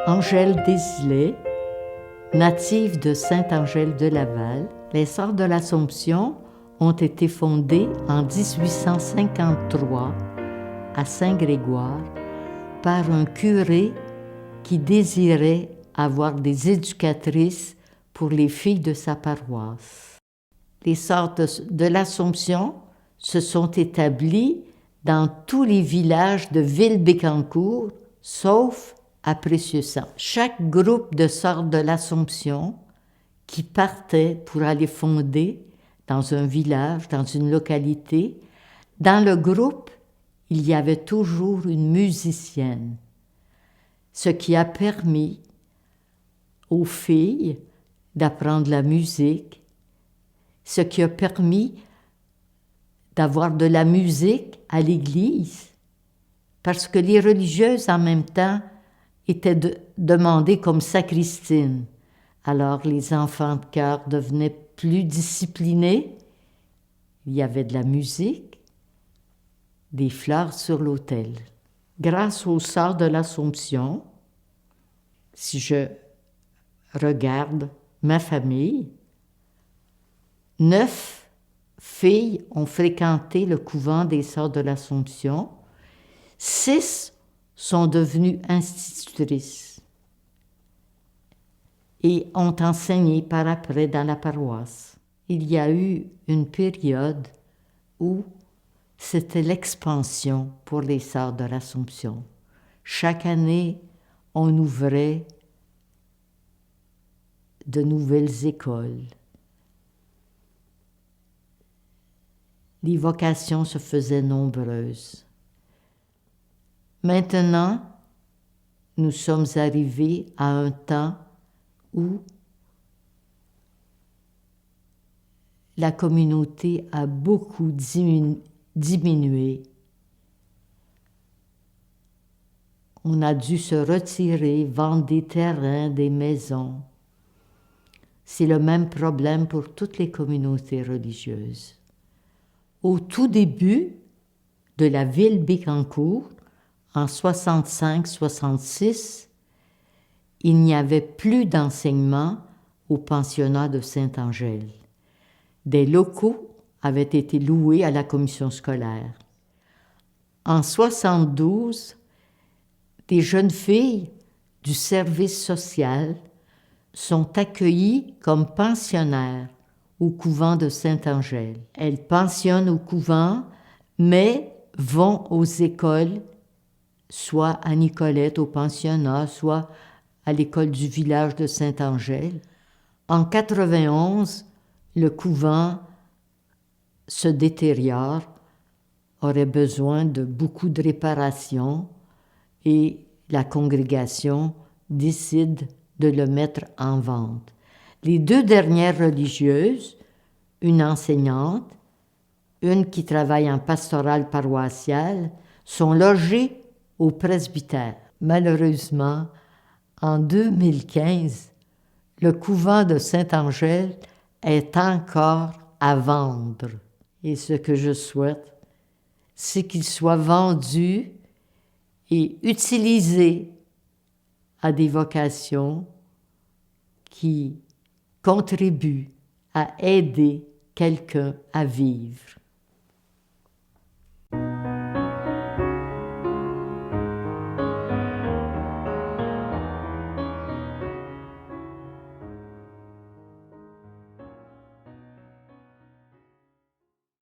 Angèle Désilet, native de Saint-Angèle-de-Laval, les Sœurs de l'Assomption ont été fondées en 1853 à Saint-Grégoire par un curé qui désirait avoir des éducatrices pour les filles de sa paroisse. Les Sœurs de l'Assomption se sont établies dans tous les villages de Ville-Bécancour, sauf à Précieux-Sang. Chaque groupe de Sœurs de l'Assomption qui partait pour aller fonder dans un village, dans une localité, dans le groupe, il y avait toujours une musicienne, ce qui a permis aux filles d'apprendre la musique, ce qui a permis d'avoir de la musique à l'église, parce que les religieuses en même temps étaient demandées comme sacristines. Alors les enfants de chœur devenaient plus disciplinés, il y avait de la musique, des fleurs sur l'autel. Grâce aux Sœurs de l'Assomption, si je regarde ma famille, 9 filles ont fréquenté le couvent des Sœurs de l'Assomption, 6 sont devenues institutrices et ont enseigné par après dans la paroisse. Il y a eu une période où c'était l'expansion pour les Sœurs de l'Assomption. Chaque année, on ouvrait de nouvelles écoles. Les vocations se faisaient nombreuses. Maintenant, nous sommes arrivés à un temps où la communauté a beaucoup diminué. On a dû se retirer, vendre des terrains, des maisons. C'est le même problème pour toutes les communautés religieuses. Au tout début de la ville Bécancour, en 65-66, il n'y avait plus d'enseignement au pensionnat de Saint-Angèle. Des locaux avaient été loués à la commission scolaire. En 72, des jeunes filles du service social sont accueillies comme pensionnaires au couvent de Saint-Angèle. Elles pensionnent au couvent, mais vont aux écoles, soit à Nicolette au pensionnat, soit à l'école du village de Saint-Angèle. En 91, le couvent se détériore, aurait besoin de beaucoup de réparations et la congrégation décide de le mettre en vente. Les 2 dernières religieuses, une enseignante, une qui travaille en pastoral paroissial, sont logées au presbytère. Malheureusement, en 2015, le couvent de Saint-Angèle est encore à vendre. Et ce que je souhaite, c'est qu'il soit vendu et utilisé à des vocations qui contribuent à aider quelqu'un à vivre.